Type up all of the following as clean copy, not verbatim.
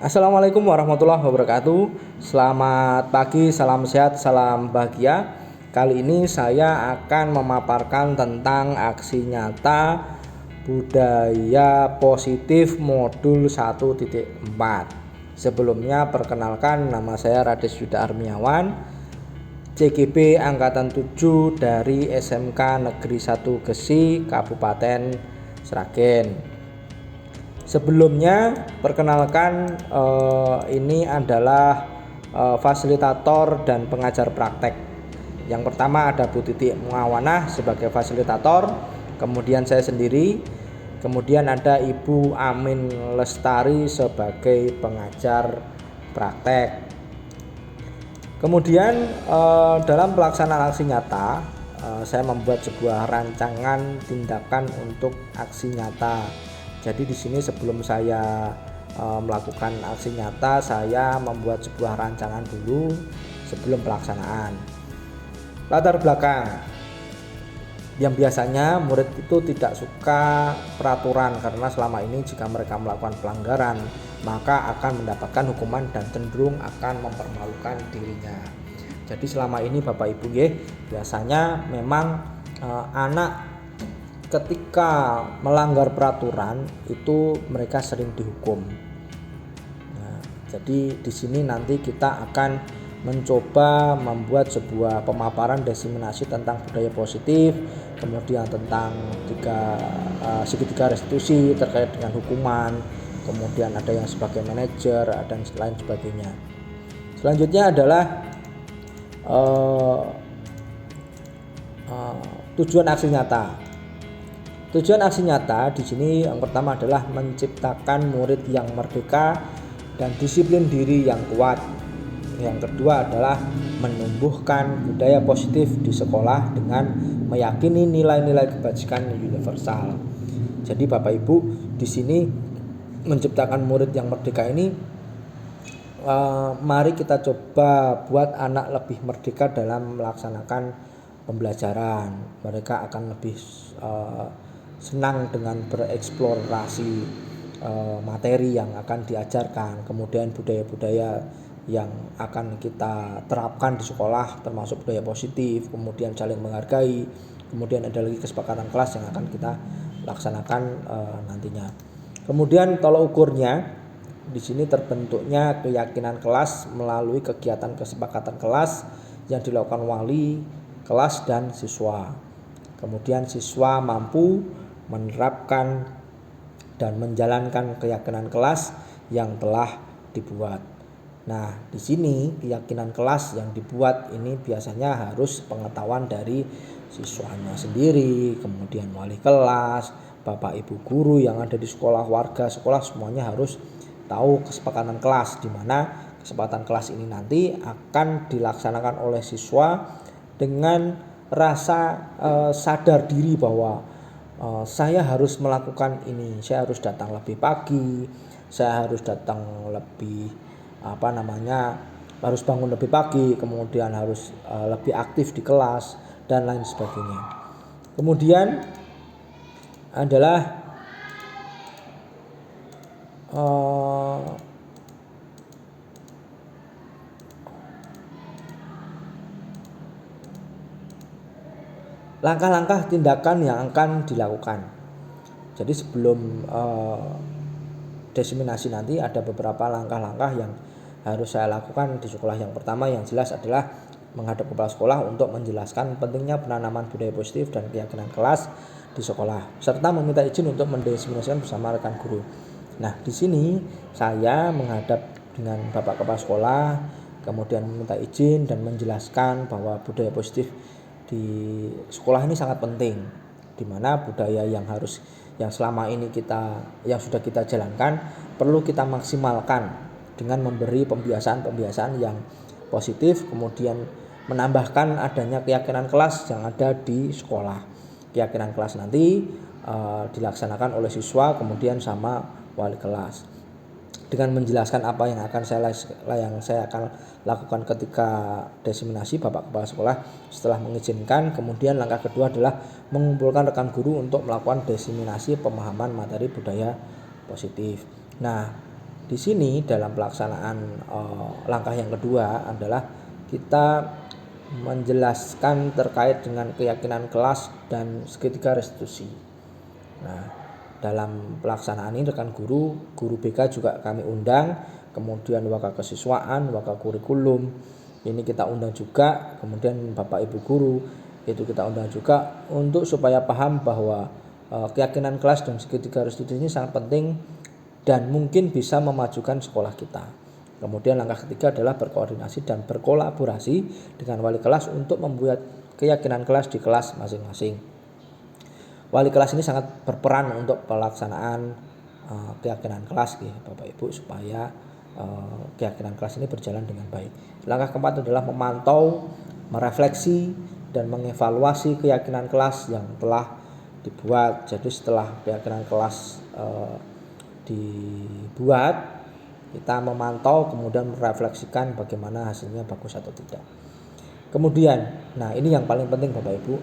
Assalamualaikum warahmatullahi wabarakatuh. Selamat pagi, salam sehat, salam bahagia. Kali ini saya akan memaparkan tentang aksi nyata budaya positif modul 1.4. Sebelumnya perkenalkan, nama saya Rades Yuda Armiawan, CGB Angkatan 7 dari SMK Negeri 1 Gesi, Kabupaten Sragen. Sebelumnya perkenalkan, ini adalah fasilitator dan pengajar praktek. Yang pertama ada Bu Titi Muawanah sebagai fasilitator, kemudian saya sendiri, kemudian ada Ibu Amin Lestari sebagai pengajar praktek. Kemudian dalam pelaksanaan aksi nyata, saya membuat sebuah rancangan tindakan untuk aksi nyata. Jadi di sini sebelum saya melakukan aksi nyata, saya membuat sebuah rancangan dulu sebelum pelaksanaan. Latar belakang, yang biasanya murid itu tidak suka peraturan karena selama ini jika mereka melakukan pelanggaran maka akan mendapatkan hukuman dan cenderung akan mempermalukan dirinya. Jadi selama ini Bapak Ibu biasanya memang anak ketika melanggar peraturan itu mereka sering dihukum. Nah, jadi di sini nanti kita akan mencoba membuat sebuah pemaparan diseminasi tentang budaya positif, kemudian tentang segitiga restitusi terkait dengan hukuman, kemudian ada yang sebagai manajer dan lain sebagainya. Selanjutnya adalah tujuan aksi nyata. Tujuan aksi nyata di sini yang pertama adalah menciptakan murid yang merdeka dan disiplin diri yang kuat. Yang kedua adalah menumbuhkan budaya positif di sekolah dengan meyakini nilai-nilai kebajikan universal. Jadi Bapak Ibu di sini menciptakan murid yang merdeka ini, mari kita coba buat anak lebih merdeka dalam melaksanakan pembelajaran. Mereka akan lebih senang dengan bereksplorasi materi yang akan diajarkan, kemudian budaya-budaya yang akan kita terapkan di sekolah termasuk budaya positif, kemudian saling menghargai, kemudian ada lagi kesepakatan kelas yang akan kita laksanakan nantinya. Kemudian tolak ukurnya di sini terbentuknya keyakinan kelas melalui kegiatan kesepakatan kelas yang dilakukan wali kelas dan siswa. Kemudian siswa mampu menerapkan dan menjalankan keyakinan kelas yang telah dibuat. Nah, di sini keyakinan kelas yang dibuat ini biasanya harus pengetahuan dari siswanya sendiri, kemudian wali kelas, Bapak Ibu guru yang ada di sekolah, warga sekolah, semuanya harus tahu kesepakatan kelas, di mana kesepakatan kelas ini nanti akan dilaksanakan oleh siswa dengan rasa sadar diri bahwa saya harus melakukan ini, saya harus datang lebih pagi, saya harus datang lebih harus bangun lebih pagi, kemudian harus lebih aktif di kelas dan lain sebagainya. Kemudian adalah langkah-langkah tindakan yang akan dilakukan. Jadi sebelum diseminasi nanti ada beberapa langkah-langkah yang harus saya lakukan di sekolah. Yang pertama yang jelas adalah menghadap kepala sekolah untuk menjelaskan pentingnya penanaman budaya positif dan keyakinan kelas di sekolah, serta meminta izin untuk mendiseminasikan bersama rekan guru. Nah, di sini saya menghadap dengan Bapak Kepala Sekolah, kemudian meminta izin dan menjelaskan bahwa budaya positif di sekolah ini sangat penting, di mana budaya yang selama ini yang sudah kita jalankan perlu kita maksimalkan dengan memberi pembiasaan yang positif, kemudian menambahkan adanya keyakinan kelas yang ada di sekolah. Keyakinan kelas nanti dilaksanakan oleh siswa kemudian sama wali kelas dengan menjelaskan apa yang saya akan lakukan ketika diseminasi. Bapak Kepala Sekolah setelah mengizinkan, kemudian langkah kedua adalah mengumpulkan rekan guru untuk melakukan diseminasi pemahaman materi budaya positif. Nah, Di sini dalam pelaksanaan langkah yang kedua adalah kita menjelaskan terkait dengan keyakinan kelas dan segitiga restitusi. Nah, dalam pelaksanaan ini rekan guru BK juga kami undang, kemudian waka kesiswaan, waka kurikulum, ini kita undang juga, kemudian Bapak Ibu guru itu kita undang juga untuk supaya paham bahwa keyakinan kelas dan segitiga restitusi ini sangat penting dan mungkin bisa memajukan sekolah kita. Kemudian langkah ketiga adalah berkoordinasi dan berkolaborasi dengan wali kelas untuk membuat keyakinan kelas di kelas masing-masing. Wali kelas ini sangat berperan untuk pelaksanaan keyakinan kelas ya Bapak Ibu, supaya keyakinan kelas ini berjalan dengan baik. Langkah keempat adalah memantau, merefleksi dan mengevaluasi keyakinan kelas yang telah dibuat. Jadi setelah keyakinan kelas dibuat, kita memantau kemudian merefleksikan bagaimana hasilnya bagus atau tidak. Kemudian, nah ini yang paling penting Bapak Ibu,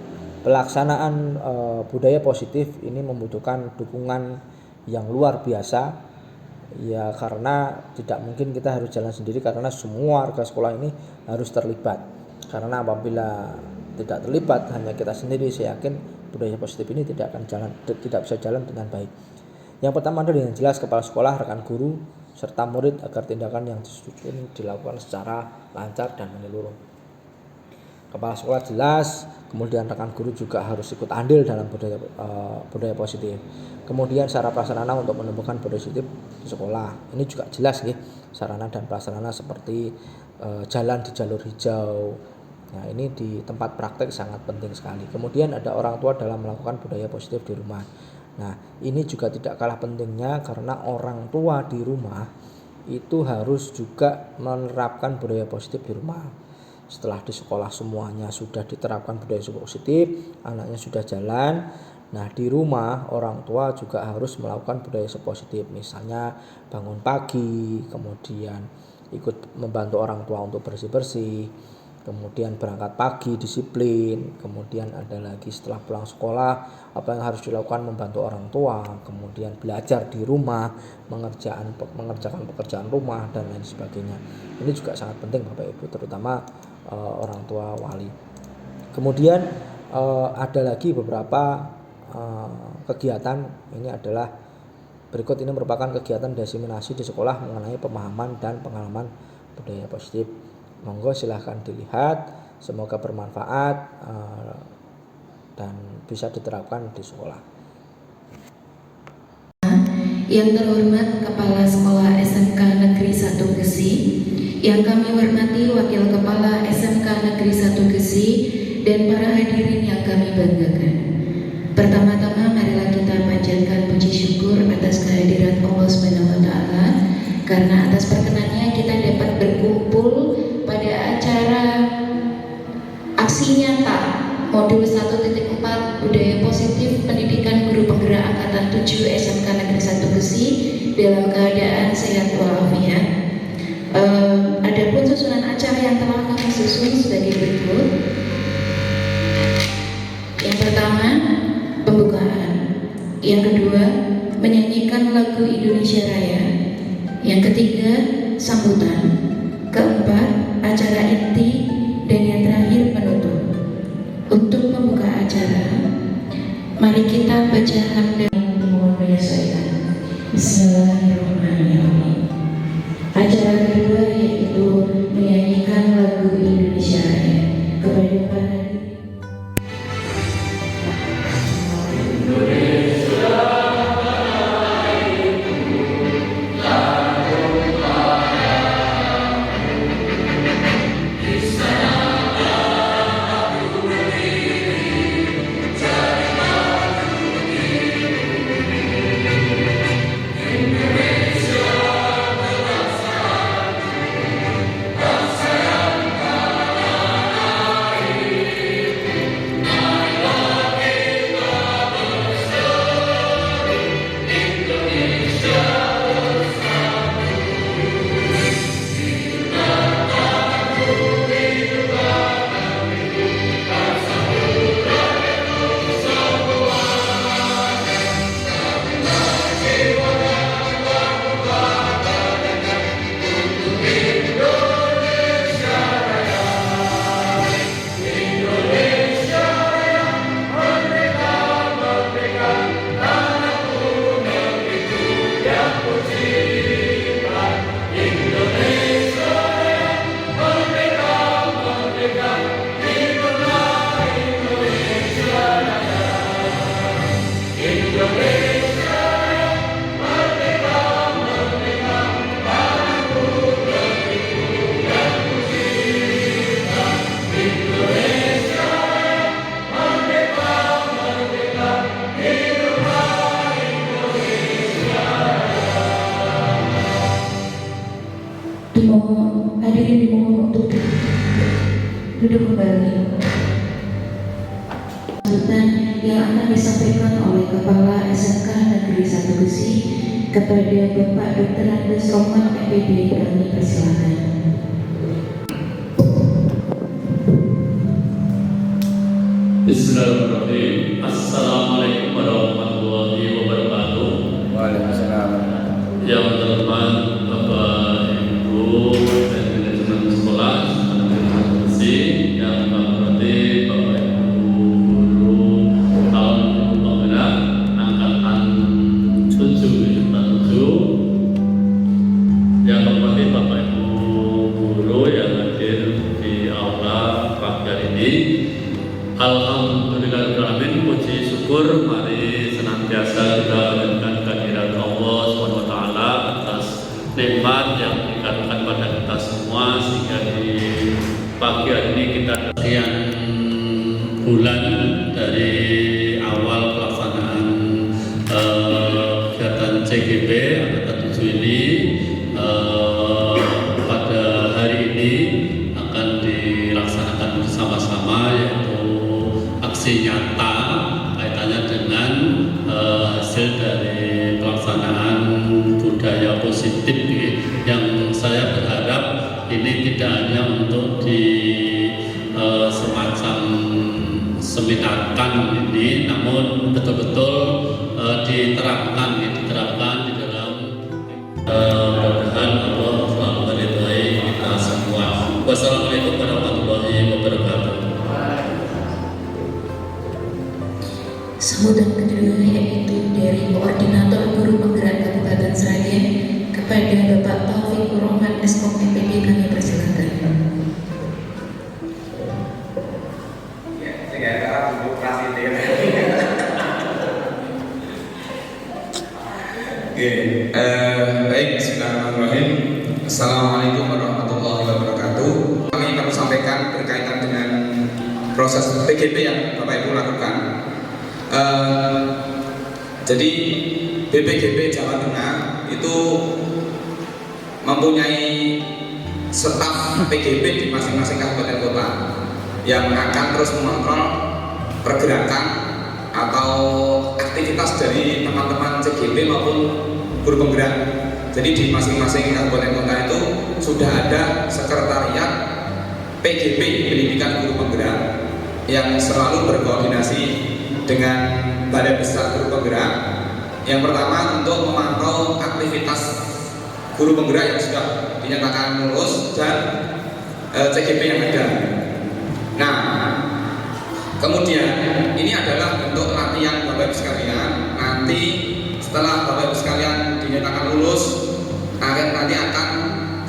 pelaksanaan budaya positif ini membutuhkan dukungan yang luar biasa ya, karena tidak mungkin kita harus jalan sendiri, karena semua warga sekolah ini harus terlibat. Karena apabila tidak terlibat hanya kita sendiri, saya yakin budaya positif ini tidak bisa jalan dengan baik. Yang pertama adalah yang jelas kepala sekolah, rekan guru, serta murid agar tindakan yang disetujui ini dilakukan secara lancar dan menyeluruh. Kepala sekolah jelas, kemudian rekan guru juga harus ikut andil dalam budaya positif. Kemudian sarana prasarana untuk menemukan budaya positif di sekolah. Ini juga jelas nih, sarana dan prasarana seperti jalan di jalur hijau. Nah, ini di tempat praktek sangat penting sekali. Kemudian ada orang tua dalam melakukan budaya positif di rumah. Nah, ini juga tidak kalah pentingnya karena orang tua di rumah itu harus juga menerapkan budaya positif di rumah. Setelah di sekolah semuanya sudah diterapkan budaya positif, anaknya sudah jalan. Nah, di rumah orang tua juga harus melakukan budaya positif. Misalnya bangun pagi, kemudian ikut membantu orang tua untuk bersih-bersih, kemudian berangkat pagi disiplin, kemudian ada lagi setelah pulang sekolah apa yang harus dilakukan membantu orang tua, kemudian belajar di rumah, mengerjakan pekerjaan rumah dan lain sebagainya. Ini juga sangat penting Bapak Ibu, terutama orang tua wali. Kemudian ada lagi beberapa kegiatan, ini adalah berikut ini merupakan kegiatan diseminasi di sekolah mengenai pemahaman dan pengalaman budaya positif. Monggo silahkan dilihat, semoga bermanfaat dan bisa diterapkan di sekolah. Yang terhormat Kepala Sekolah SMK Negeri 1 Gesi, yang kami hormati Wakil Kepala SMK Negeri 1 Gesi, dan para hadirin yang kami banggakan. Pertama-tama marilah kita panjatkan puji syukur atas kehadiran Allah SWT, karena atas perkenannya kita dapat berkumpul pada acara aksi nyata modul 1.4 budaya positif pendidikan guru penggerak angkatan 7 SMK Negeri 1 Gesi dalam keadaan sehat walafiat. Adapun susunan acara yang telah kami susun sebagai berikut. Yang pertama, pembukaan. Yang kedua, menyanyikan lagu Indonesia Raya. Yang ketiga, sambutan. Keempat, acara inti, dan yang terakhir penutup. Untuk membuka acara, mari kita baca hamdalah yang mohon menyesuaikan. Bismillahirrahmanirrahim. Acara kedua yaitu menyanyikan lagu Indonesia Raya. Kepada para Dimohon, hadirin dimohon untuk duduk kembali. Sambutan yang akan disampaikan oleh Kepala SMK Negeri 1 Gesi kepada Bapak Dr. Andes Rohman MPD, kami persilakan. Bismillahirrahmanirrahim. Assalamualaikum warahmatullahi wabarakatuh. Waalaikumsalam. Yang terhormat Bapak Ibu dan manajemen sekolah Negeri yang kami hormati Bapak Ibu guru tahun pembelajaran angkatan 7 yang kami hormati Bapak Ibu guru yang hadir di aula pagi hari ini. Alhamdulillahirrahmanirrahim, puji syukur mari senantiasa kita panjatkan kehadirat Allah SWT atas nikmat yang dikatakan pada kita semua, sehingga di pagi hari ini kita sekian bulan dari awal pelaksanaan kegiatan CGP angkatan 7 ini. Pada hari ini akan dilaksanakan bersama-sama, yaitu aksi nyata kaitannya dengan hasil dari pelaksanaan budaya positif yang saya berharap ini tidak hanya untuk di semacam seminarkan ini, namun betul-betul diterapkan di dalam mudah-mudahan Allah selalu meridhai kita semua. Wassalamualaikum warahmatullahi wabarakatuh. Sambutan kedua yaitu dari Koordinator Guru Penggerak Kabupaten Sragen kepada Bapak Taufikur Rahman Eskom MPD, kami persilakan. Baik, bismillahirrahmanirrahim. Assalamualaikum warahmatullahi wabarakatuh. Kami akan sampaikan berkaitan dengan proses PGP yang Bapak Ibu lakukan. Jadi BPGP Jawa Tengah itu mempunyai staf PGP di masing-masing kabupaten kota yang akan terus mengontrol pergerakan atau aktivitas dari teman-teman CGP maupun guru penggerak. Jadi di masing-masing kabupaten kota itu sudah ada sekretariat PGP pendidikan guru penggerak yang selalu berkoordinasi dengan Balai Besar Guru Penggerak. Yang pertama untuk memantau aktivitas guru penggerak yang sudah dinyatakan lulus dan CGP yang ada. Nah, kemudian ini adalah bentuk latihan Bapak Ibu sekalian. Nanti setelah Bapak Ibu sekalian dinyatakan lulus, nanti akan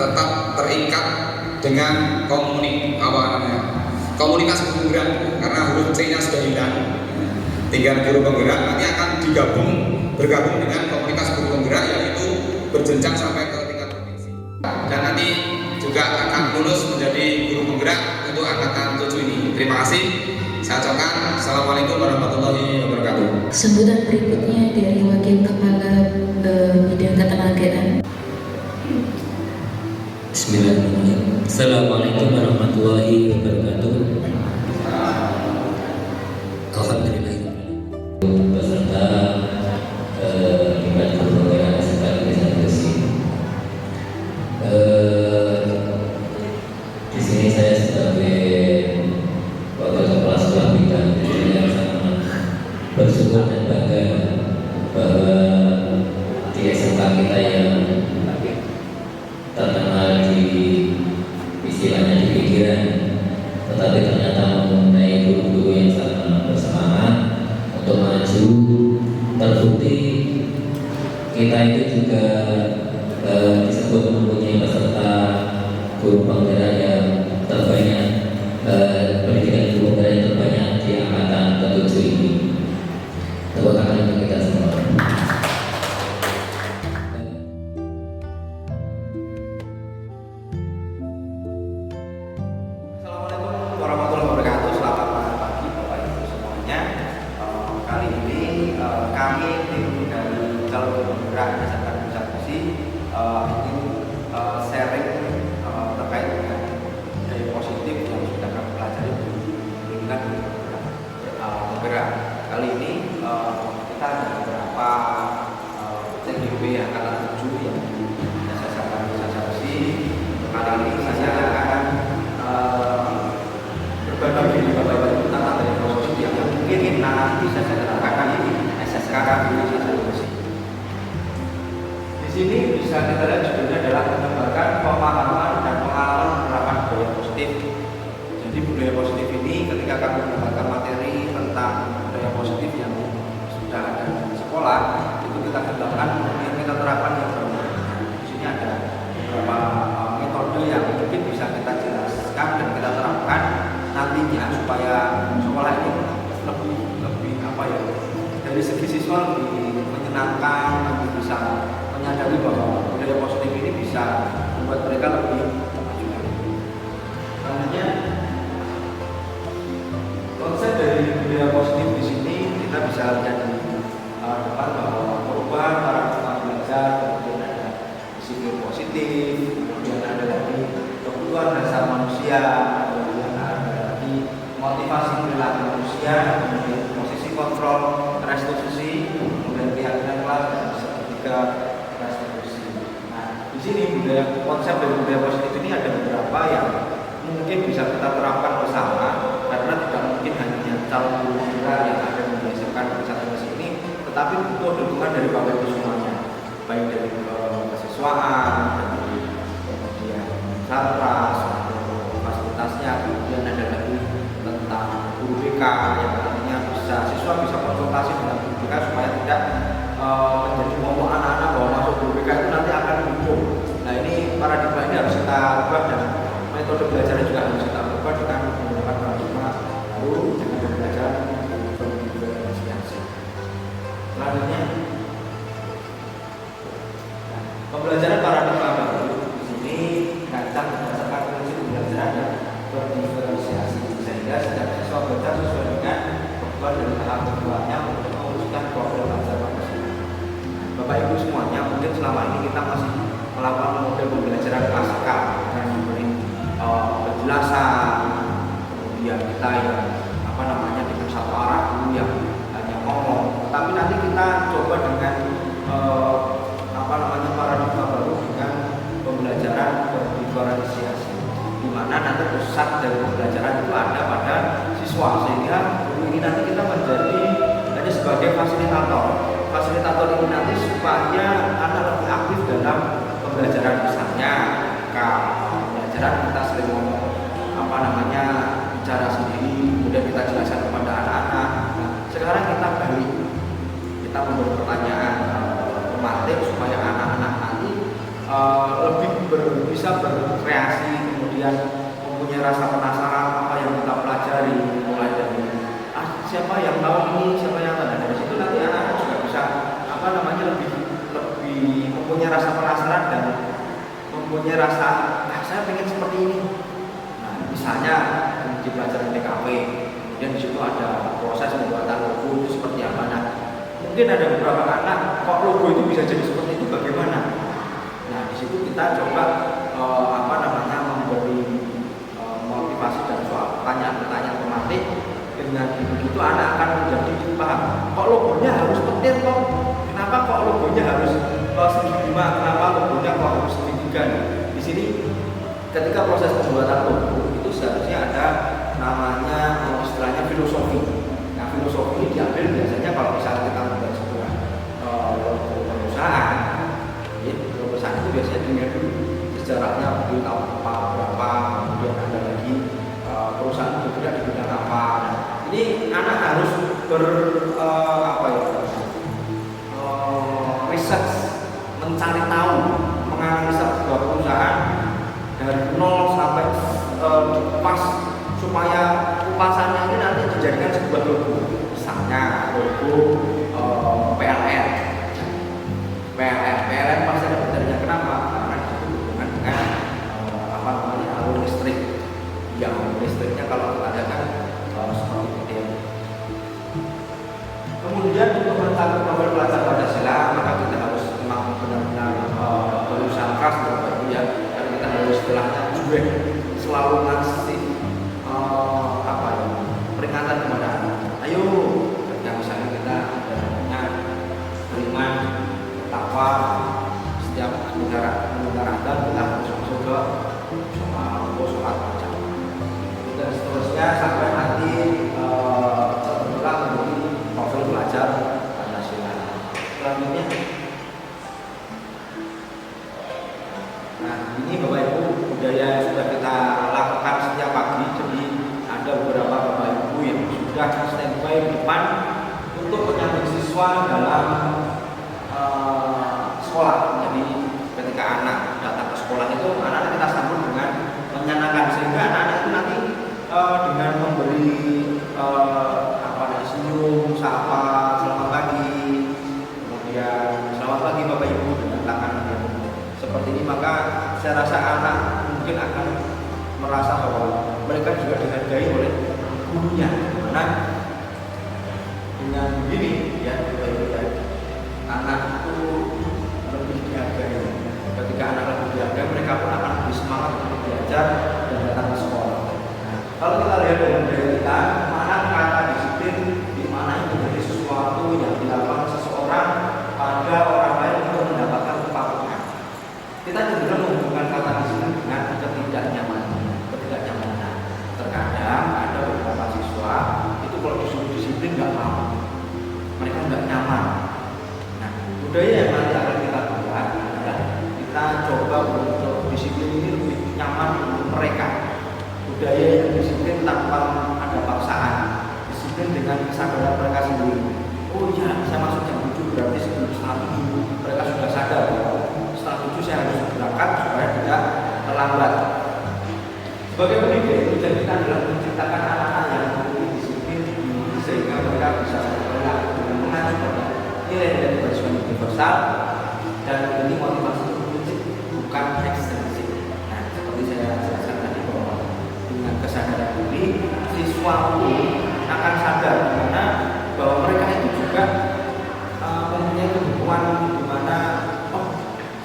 tetap terikat dengan komunikasi penggerak, karena huruf C-nya sudah hilang. Tinggal guru penggerak nanti akan bergabung dengan komunitas guru penggerak, yaitu berjenjang sampai ke tingkat provinsi. Dan nanti juga akan lulus menjadi guru penggerak untuk angkatan 7 ini. Terima kasih. Saya ucapkan Assalamualaikum warahmatullahi wabarakatuh. Sambutan berikutnya dari Wakil Kepala Bidang Ketenagaan. Bismillahirrahmanirrahim. Assalamualaikum warahmatullahi wabarakatuh. Alhamdulillah. Beserta Dewan Guru Penggerak SMK Negeri 1 Gesi. Di sini saya sebagai Wakil Kepala Sekolah Bidang yang sangat bersyukur dan bangga bahwa di SMK kita yang terkenal di istilahnya di pikiran, tetapi ternyata mempunyai guru-guru yang sangat bersemangat untuk maju. Terbukti kita itu juga disebut mempunyai peserta guru penggerak yang terbanyak, pendidikan guru penggerak yang terbanyak di angkatan ke-7 ini. Tepuk tangan untuk kita semua. Assalamualaikum warahmatullahi wabarakatuh. Selamat pagi Bapak Ibu semuanya. Kali ini kami tim dari calon guru penggerak SMK Negeri 1 Gesi menyenangkan, nanti bisa menyadari bahwa budaya positif ini bisa membuat mereka lebih maju lagi. Selanjutnya, konsep dari budaya positif di sini kita bisa lihat di depan bahwa perubahan paradigma belajar, kemudian ada disiplin positif, kemudian ada lagi kebutuhan dasar manusia, kemudian ada lagi motivasi perilaku manusia, kemudian posisi kontrol restitusi, kemudian keyakinan kelas dan sertifikat restitusi. Nah, di sini konsep dari budaya positif ini ada beberapa yang mungkin bisa kita terapkan bersama, karena tidak mungkin hanya calon guru yang ada di SMK Negeri 1 Gresik ini, tetapi butuh dukungan dari Bapak Ibu semuanya, baik dari kesiswaan, dari kemudian satras, fasilitasnya, kemudian ada lagi tentang guru BK yang nantinya siswa bisa konsultasi dengan guru BK supaya tidak menjadi momok anak-anak bahwa masuk guru BK itu nanti akan dihukum. Nah, ini paradigma ini harus kita ubah dan metode belajarnya juga harus kita ubah dengan menggunakan paradigma baru dengan pembelajaran berdiferensiasi. Selanjutnya, pembelajaran paradigma baru di sini dirancang berdasarkan prinsip pembelajaran yang berdiferensiasi, sehingga setiap siswa belajar sesuai dengan kebutuhan dari tahap keduanya untuk mewujudkan profil belajar manusia. Bapak Ibu semuanya, mungkin selama ini kita masih melakukan model pembelajaran klasikal dengan diberi penjelasan, kemudian kita yang dengan satu arah dulu yang hanya ngomong. Tapi nanti kita coba dengan paradigma baru dengan pembelajaran berdiferensiasi, di mana nanti pusat dari pembelajaran itu ada pada siswa, sehingga guru ini nanti kita menjadi hanya sebagai fasilitator. Fasilitator ini nanti supaya anak lebih aktif dalam pembelajaran, misalnya pembelajaran kita sering ngomong bicara sendiri, kemudian kita jelaskan kepada anak-anak. Nah, sekarang kita balik, kita memberi pertanyaan tematik supaya anak-anak nanti lebih bisa berkreasi, kemudian mempunyai rasa penasaran apa yang kita pelajari, mulai dari siapa yang tahu ini, siapa yang tahu. Dari situ nanti anak-anak juga bisa lebih mempunyai rasa penasaran dan mempunyai rasa saya pengen seperti ini. Nah, misalnya di pelajaran TKP, kemudian di situ ada proses pembuatan logo itu seperti apa. Nah, mungkin ada beberapa anak kok logo itu bisa jadi seperti itu bagaimana. Nah, di situ kita coba memberi motivasi dan soal pertanyaan-pertanyaan tematik. Dengan begitu anak akan menjadi paham. Kok logonya harus petir kok? Kenapa kok logonya harus segitiga? Kenapa logonya kok harus segitiga? Di sini ketika proses pembuatan logo itu seharusnya ada istilahnya filosofi. Nah, filosofi ini diambil biasanya kalau misalnya kita membuat sebuah logo perusahaan. Perusahaan itu biasanya dilihat dulu sejarahnya mungkin tahun berapa, kemudian ada lagi perusahaan itu bergerak di bidang apa. Nah, ini anak harus riset, mencari tahu, menganalisa sebuah perusahaan dari nol sampai pas supaya kupasannya ini nanti dijadikan sebuah logo. Misalnya logo PLN pasti ada benarnya. Kenapa? Karena dihubungkan dengan alur listrik. Yang listriknya kalau kita ada kan seperti itu. Kemudian untuk mencapai profil pelajar Pancasila, maka kita harus memang benar-benar berusaha keras ya, dan kita harus istilahnya juga selalu ngasih peringatan kepada anak. Ayo, ketika misalnya kita ada beriman, takwa, setiap negara adzan kita harus masuk ke sholat macam. Dan seterusnya sampai nanti terbentuklah menjadi profil pelajar Pancasila. Selanjutnya, nah ini Bapak Ibu budaya yang sudah kita lakukan setiap pagi. Jadi ada beberapa Bapak Ibu yang sudah standby di depan untuk menyambut siswa dalam sekolah. Jadi ketika anak datang ke sekolah itu anak kita sambut dengan menyenangkan, sehingga anak-anak itu nanti dengan memberi senyum, sapa, selamat pagi, kemudian saya rasa anak mungkin akan merasa bahwa mereka juga dihargai oleh gurunya, karena dengan begini ya, anak itu lebih dihargai. Ketika anak lebih dihargai, mereka pun akan lebih semangat untuk belajar dan datang ke sekolah. Nah, kalau kita lihat dengan budaya kita, mana kata disiplin di mana itu menjadi sesuatu yang dilakukan seseorang pada orang lain untuk mendapatkan kepatuhan. Kita cenderung menghubungkan kata disiplin dengan ketidaknyamanan. Terkadang ada beberapa siswa itu kalau disuruh disiplin nggak mau, mereka nggak nyaman. Nah, budaya yang nanti akan kita buat adalah kita coba untuk disiplin ini lebih nyaman untuk mereka. Budaya yang disiplin tanpa ada paksaan, disiplin dengan kesadaran mereka sendiri. Oh iya, saya masuk jam 7 berarti sebelum setengah 7 mereka sudah sadar bahwa setengah 7 saya harus berangkat supaya tidak terlambat. Sebagai pendidik, tujuan kita adalah menciptakan anak-anak yang memiliki disiplin sehingga mereka bisa bergerak dengan mengacu pada nilai dan kewajiban universal, dan ini motivasi prinsip bukan ekstrinsik. Nah, seperti saya jelaskan tadi bahwa dengan kesadaran diri, siswa pun akan sadar dimana bahwa mereka itu juga mempunyai kebutuhan di mana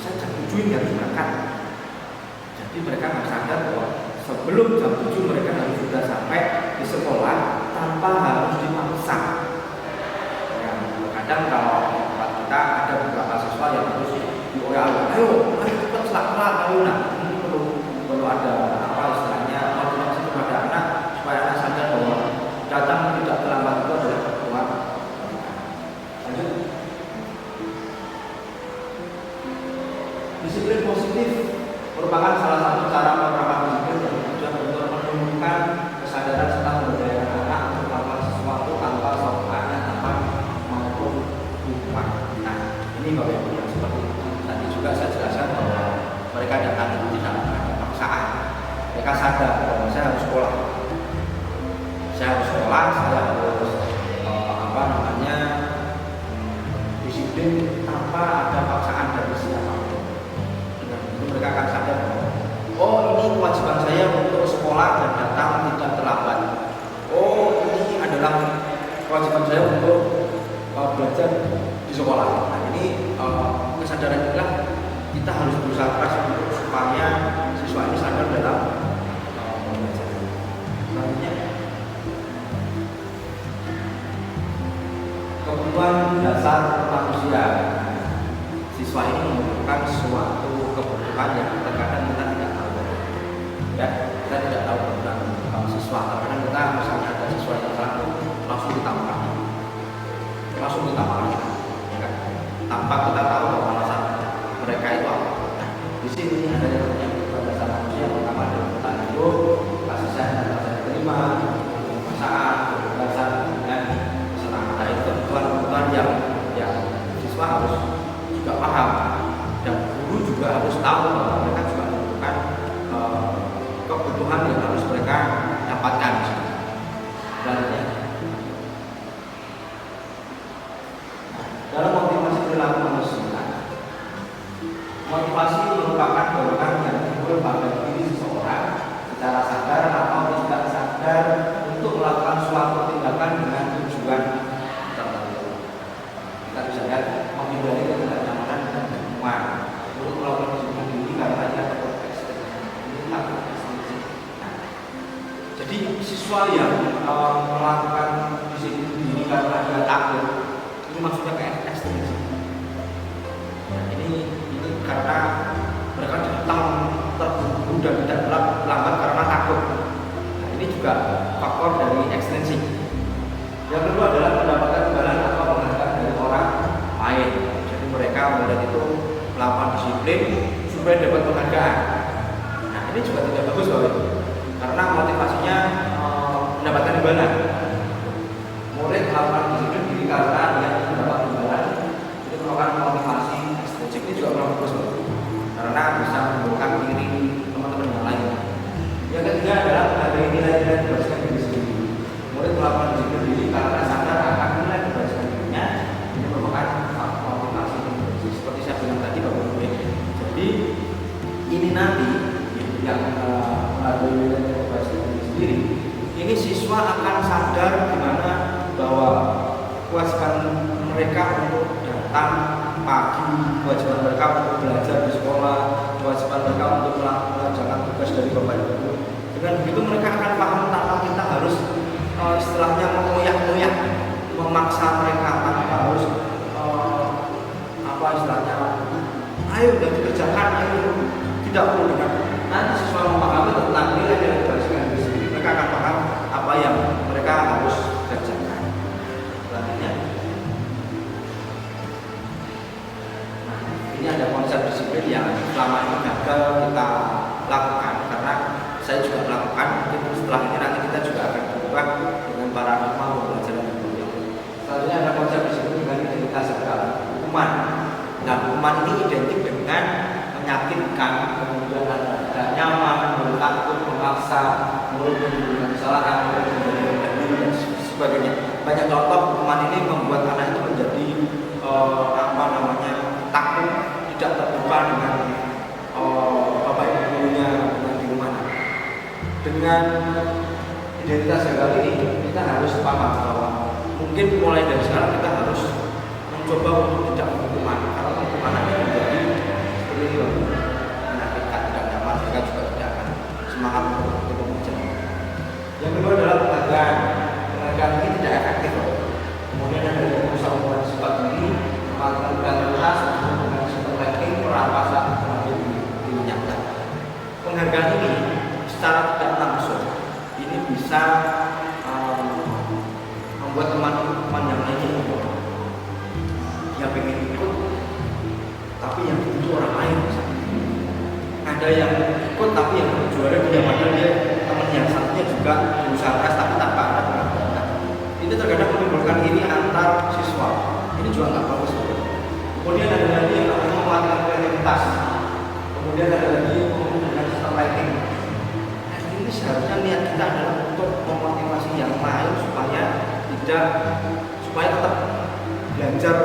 saya jam 7 ini harus berangkat. Jadi mereka akan sadar bahwa sebelum jam 7 mereka harus sudah sampai di sekolah tanpa harus dipaksa. Ya, kadang kalau tempat kita ada beberapa siswa yang harus diolah, ayo cepat selak-selak, ayo nah. Ini perlu ada apa istilahnya motivasi kepada anak supaya anak sadar bahwa datang tidak terlambat itu adalah kebutuhan. Lanjut. Disiplin positif merupakan salah satu cara penerapan disiplin yang bertujuan untuk menumbuhkan kesadaran serta memberdayakan anak untuk melakukan sesuatu tanpa sokongan, tanpa maupun hukuman. Nah, ini Bapak Ibu yang seperti tadi juga saya jelaskan bahwa mereka datang itu tidak ada paksaan. Mereka sadar bahwa saya harus sekolah. Saya harus sekolah, saya harus disiplin tanpa ada paksaan dari siapapun. Dengan itu mereka akan sadar bahwa oh ini kewajiban saya untuk sekolah dan datang tidak terlambat. Oh ini adalah kewajiban saya untuk belajar di sekolah. Nah ini kesadaran inilah kita harus berusaha keras untuk supaya siswa ini sadar dalam belajar. Selanjutnya kebutuhan dasar manusia. Siswa ini membutuhkan suatu kebutuhan yang terkadang kita tidak tahu. Ya, kita tidak tahu tentang siswa. Terkadang kita misalnya ada siswa yang salah langsung ditampar, ya kan? Tanpa kita tahu bahwa alasan mereka itu apa. Nah, di sini ada yang namanya kebutuhan dasar manusia yang pertama adalah kebutuhan hidup, kasih sayang dan rasa terima, perasaan, kebebasan, dan kesenangan. Nah, itu kebutuhan yang siswa harus juga paham, dan guru juga harus tahu bahwa mereka juga membutuhkan kebutuhan yang harus mereka dapatkan. Dan dalam motivasi perilaku manusia, motivasi merupakan dorongan yang timbul pada diri seseorang secara sadar atau tidak sadar untuk melakukan suatu tindakan dengan tujuan tertentu. Kita bisa lihat menghindari ketidaknyamanan dan kebingungan untuk melakukan disiplin diri karena ia takut ekstrim. Ini takut ekstrim. Nah, jadi siswa yang melakukan disiplin diri karena dia takut, ini maksudnya kayak ekstrim. Nah, ini karena mereka ditang terburu dan tidak lambat karena takut. Nah, ini juga faktor dari ekstensi. Yang kedua adalah mendapatkan imbalan atau penghargaan dari orang lain. Jadi mereka melihat itu melakukan disiplin supaya dapat penghargaan. Nah, ini juga tidak bagus Bapak Ibu, karena motivasinya mendapatkan imbalan. Murid melakukan disiplin diri karena dia mendapat imbalan, itu merupakan motivasi ekstrinsik. Ini juga kurang bagus Bapak Ibu, karena bisa menimbulkan diri teman-teman yang lain. Yang ketiga adalah menghargai nilai-nilai kebersihan diri sendiri. Murid melakukan disiplin diri karena sadar akan nilai kebersihan dirinya. Ini merupakan motivasi seperti saya bilang tadi Bapak Ibu. Jadi ini nanti yang melalui nilai positif ini sendiri, ini siswa akan sadar di mana bahwa kewajiban mereka untuk datang pagi, kewajiban mereka untuk belajar di sekolah, kewajiban mereka untuk melaksanakan tugas dari bapak ibu. Dengan begitu mereka akan paham tanpa kita harus istilahnya mengoyak-ngoyak, memaksa mereka tanpa harus apa istilahnya, ayo udah dikerjakan, ayo tidak perlu dengan nanti siswa memahami tentang nilai-nilai kebajikan itu sendiri, mereka akan paham apa yang mereka harus kerjakan. Selanjutnya, nah, ini ada konsep disiplin yang selama ini gagal kita lakukan karena saya juga melakukan. Mungkin setelah ini nanti kita juga akan berubah dengan paradigma pembelajaran yang berbeda. Selanjutnya ada konsep disiplin dengan identitas segala hukuman. Nah, hukuman ini identik dengan menyakitkan, kemudian ada nyaman, mulut takut, memaksa, mulut menimbulkan kesalahan, dan sebagainya. Banyak contoh hukuman ini membuat anak itu menjadi takut, tidak terbuka dengan bapak ibu gurunya di rumah. Dengan identitas gagal ini kita harus paham bahwa mungkin mulai dari sekarang kita harus mencoba untuk tidak menghukuman, karena hukuman ini menjadi seperti itu menyakitkan, tidak nyaman, mereka juga tidak akan semangat untuk belajar. Yang kedua adalah penghargaan. Penghargaan ini tidak efektif. Kemudian ada usaha hubungan sifat diri, melakukan tuntas, dengan sistem ranking, perampasan, dinyatakan. Penghargaan ini secara tidak langsung ini bisa membuat teman-teman yang lainnya dia pengen ikut, tapi yang itu orang lain. Ada yang ikut tapi yang juara dia, padahal dia teman yang satunya juga berusaha keras tapi tanpa ada penghargaan. Ini terkadang menimbulkan ini antar siswa. Ini juga nggak bagus. Kemudian ada lagi yang namanya melakukan kreativitas. Kemudian ada lagi menggunakan sistem ranking. Ini seharusnya niat kita adalah untuk memotivasi yang lain supaya tetap belajar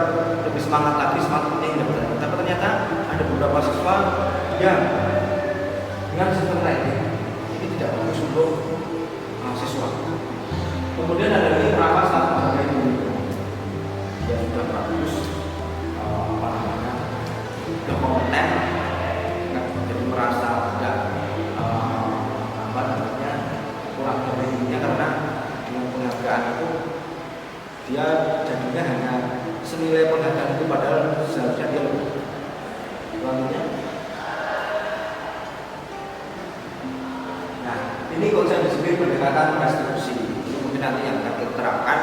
lebih semangat lagi, semangatnya yang dapat. Tapi ternyata ada beberapa siswa yang dengan sistem ranking ini tidak bagus untuk siswa. Kemudian ada lagi merasa saat menghargai diri, dia sudah bagus, sudah kompeten, jadi merasa tidak kurang dari dirinya karena dengan penghargaan itu dia jadinya hanya senilai penghargaan itu padahal seharusnya dia lebih. Selanjutnya, nah ini konsep disiplin pendekatan restitusi. Ini mungkin nanti yang akan kita terapkan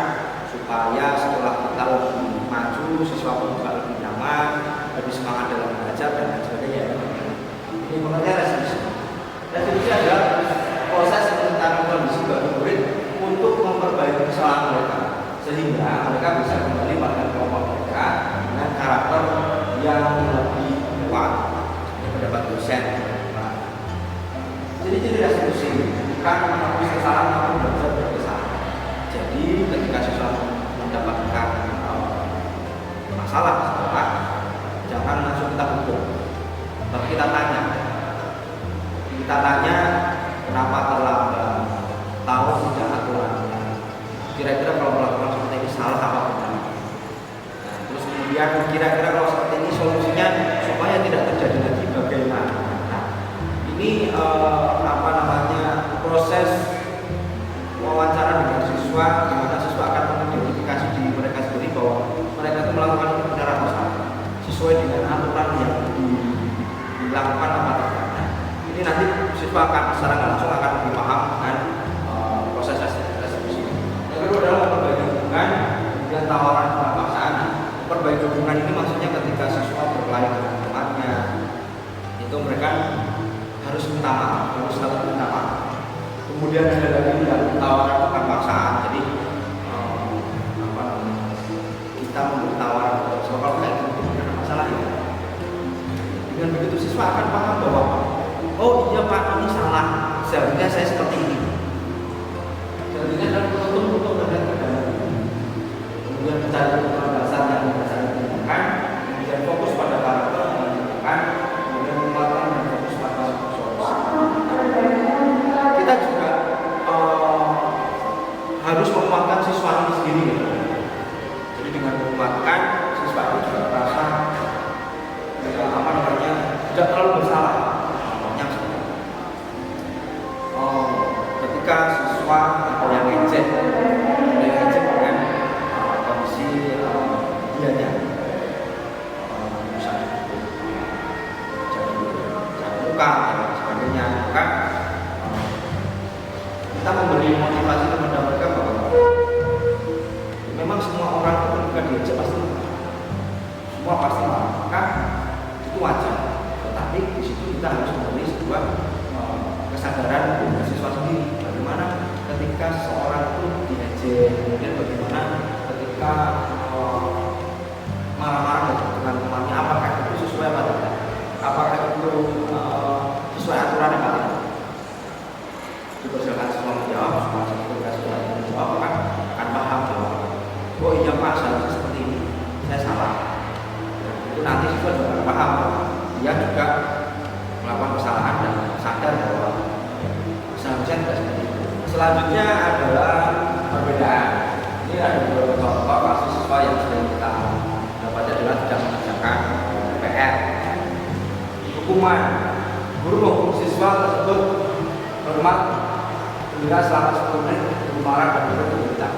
supaya setelah kita lebih maju, siswa pun juga lebih nyaman, lebih semangat dalam belajar dan lain sebagainya. Ini mengenai restitusi. Restitusi adalah proses penciptaan kondisi bagi murid untuk memperbaiki kesalahan mereka sehingga mereka bisa kembali pada kelompok mereka dengan karakter yang lebih kuat. Ini pendapat dosen. Nah, jadi restitusi bukan menghapus kesalahan namun belajar dari kesalahan. Jadi ketika siswa mendapatkan masalah jangan langsung kita hukum, tapi kita tanya kenapa terlambat, tahu tidak aturannya, kira-kira kalau melakukan seperti ini salah apa benar. Nah, terus kemudian kira-kira kalau seperti ini solusinya supaya tidak terjadi lagi bagaimana. Nah, ini proses wawancara dengan siswa, di mana siswa akan mengidentifikasi diri mereka sendiri bahwa mereka itu melakukan ini benar atau salah, sesuai dengan aturan yang dilakukan apa tidak. Ini nanti siswa akan secara langsung akan lebih paham dengan proses restitusi. Yang kedua adalah memperbaiki hubungan dan tawaran pemaksaan. Memperbaiki hubungan ini maksudnya ketika siswa berkelahi dengan temannya, itu mereka harus minta maaf, harus saling minta maaf. Kemudian ada lagi yang tawaran pemaksaan. Jadi kita memberi tawaran soal kalau kayak gitu tidak ada masalah ya. Dengan begitu siswa akan paham bahwa oh iya Pak, ini salah, seharusnya saya seperti ini. Seharusnya adalah untuk terhadap kemudian mencari kebutuhan dasar yang bisa ditemukan, kemudian fokus pada karakter yang ditemukan, kemudian menguatkan dan fokus pada tertukar dan sebagainya. Maka kita memberi motivasi kepada mereka bahwa memang semua orang itu ketika diajak pasti semua pasti marah, maka itu wajar. Tetapi di situ kita harus memberi sebuah kesadaran untuk siswa sendiri. Bagaimana ketika seorang itu diajak, kemudian bagaimana ketika marah-marah dengan temannya, apakah itu sesuai apa tidak? Apakah itu sesuai aturan apa tidak? Dipersilakan semua menjawab, semua menjawab, akan paham bahwa oh iya Pak, seharusnya seperti ini, saya salah. Dan itu nanti siswa juga paham, dia juga melakukan kesalahan dan sadar bahwa seharusnya tidak seperti itu. Selanjutnya adalah perbedaan. Ini ada beberapa contoh kasus siswa yang sering kita dapat adalah tidak mengerjakan PR. Hukuman, guru menghukum siswa tersebut hormat bendera selama 10 menit, guru marah dan guru berita.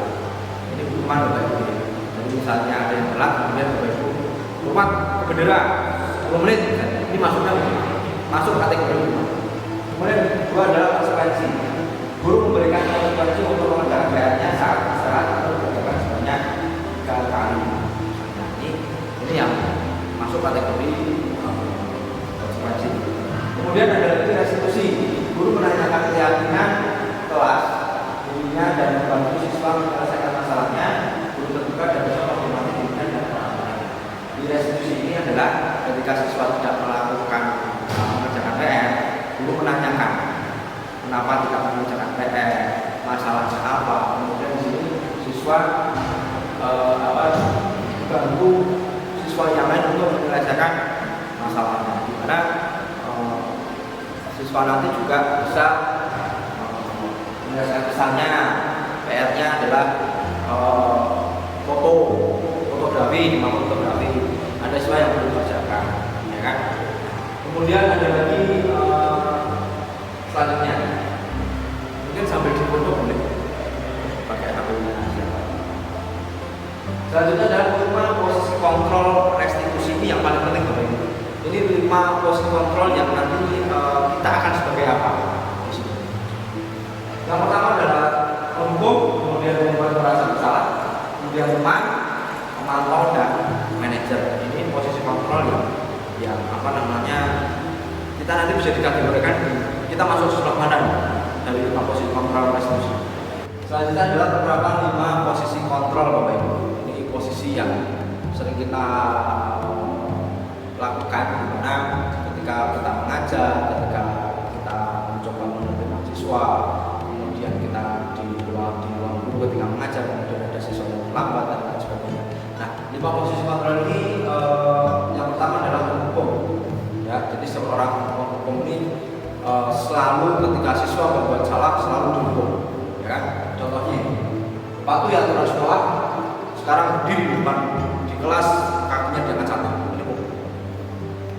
Ini hukuman Bapak Ibu. Jadi misalnya ada yang telat, kemudian Bapak Ibu hormat bendera 10 menit, ini masuk kategori hukuman. Kemudian kedua adalah konsekuensi. Guru memberikan konsekuensi untuk mengerjakan PR-nya saat istirahat atau mengerjakan sebanyak 3 kali. Nah, ini yang masuk kategori konsekuensi. Kemudian ada lagi restitusi. Guru menanyakan keyakinan kelas, gurunya dan membantu siswa menyelesaikan masalahnya. Guru terbuka dan bisa menghormati dirinya dan orang lain. Di restitusi ini adalah ketika siswa tidak melakukan mengerjakan PR, guru menanyakan kenapa tidak mengerjakan PR, masalahnya apa. Kemudian di sini siswa bantu siswa yang lain untuk menyelesaikan masalahnya. Di mana siswa nanti juga bisa menyelesaikan pesannya. PR-nya adalah fotografi. Ada siswa yang belum mengerjakan, ya kan? Kemudian ada lagi selanjutnya, mungkin sambil difoto boleh pakai HP-nya. Selanjutnya adalah 5 posisi kontrol restitusi. Ini yang paling penting Bapak Ibu. Ini 5 posisi kontrol yang nanti kita akan sebagai apa di sini. Yang pertama adalah penghukum, kemudian membuat merasa bersalah, kemudian teman, pemantau dan manajer. Ini posisi kontrol yang kita nanti bisa dikategorikan kita masuk sebelah mana dari 5 posisi kontrol restitusi. Selanjutnya adalah penerapan 5 posisi kontrol Bapak Ibu. Ini posisi yang sering kita lakukan, di mana ketika kita mengajar, ketika kita mencoba menerima siswa, kemudian kita di ruang guru ketika mengajar, kemudian ada siswa yang terlambat dan lain sebagainya. Nah, 5 posisi kontrol ini yang pertama adalah penghukum. Ya, jadi seorang penghukum ini selalu ketika siswa berbuat salah selalu dihukum. Ya kan? Contohnya, patuhi aturan sekolah, sekarang berdiri di depan di kelas kakinya diangkat satu,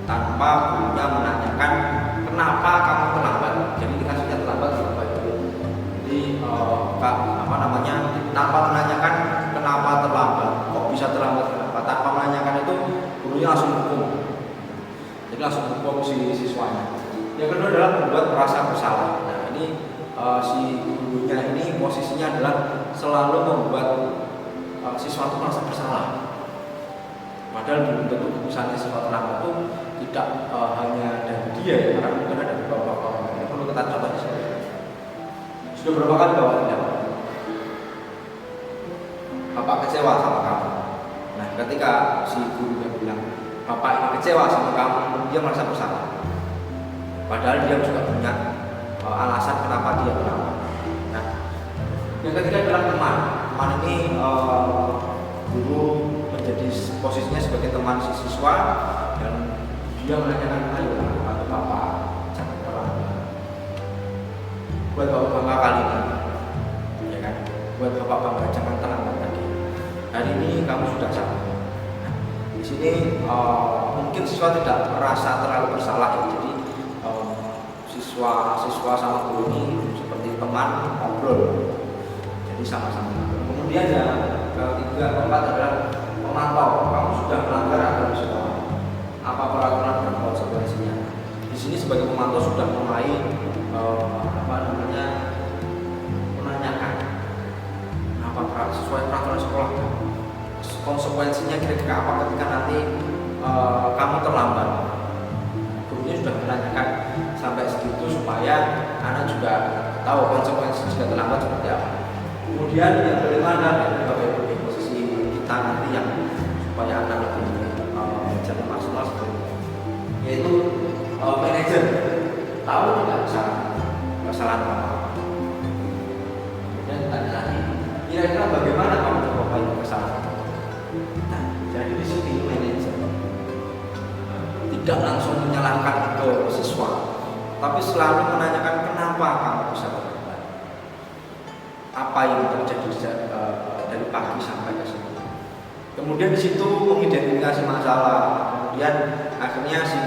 tanpa gurunya menanyakan kenapa kamu terlambat. Jadi dikasihnya terlambat Bapak Ibu. Jadi tanpa menanyakan kenapa terlambat, kok bisa terlambat kenapa, tanpa menanyakan itu gurunya langsung hukum. Jadi langsung hukum si siswanya. Yang kedua adalah membuat merasa bersalah. Nah ini si gurunya ini posisinya adalah selalu membuat siswa itu merasa bersalah. Padahal belum tentu keputusannya siswa terlambat itu tidak hanya dari dia, karena mungkin ada beberapa orang. Ini perlu kita coba di sini. Sudah berapa kali bawa tidak? Bapak kecewa sama kamu. Nah ketika si gurunya bilang Bapak ini kecewa sama kamu, dia merasa bersalah. Padahal dia juga punya alasan kenapa dia bersalah. Nah, yang ketiga adalah teman. Teman ini guru menjadi posisinya sebagai teman si siswa dan dia menanyakan ayo bantu Bapak jangan terlambat. Buat Bapak bangga kali ini, ya kan? Buat Bapak bangga jangan terlambat lagi. Hari ini kamu sudah sampai. Nah, di sini mungkin siswa tidak merasa terlalu bersalah, ya. Jadi siswa sama guru ini seperti teman ngobrol, jadi sama-sama. Kemudian yang ketiga, keempat adalah pemantau. Kamu sudah melanggar aturan sekolah, apa peraturan dan konsekuensinya. Di sini sebagai pemantau sudah mulai menanyakan sesuai peraturan sekolah, konsekuensinya kira-kira apa ketika nanti kamu terlambat. Gurunya sudah menanyakan sampai segitu supaya anak juga tahu konsekuensi jika terlambat seperti apa. Kemudian yang bagaimana Bapak Ibu di posisi kita nanti yang supaya anak lebih jadi maksimal seperti itu, yaitu manajer tahu tidak kesalahan apa. Kemudian tanya lagi, kira-kira bagaimana kamu memperbaiki kesalahan? Nah, jadi di sini manajer tidak langsung menyalahkan ke siswa, tapi selalu menanyakan kenapa kamu bisa terlambat, apa yang terjadi dari pagi sampai ke sini. Kemudian di situ mengidentifikasi masalah. Kemudian akhirnya si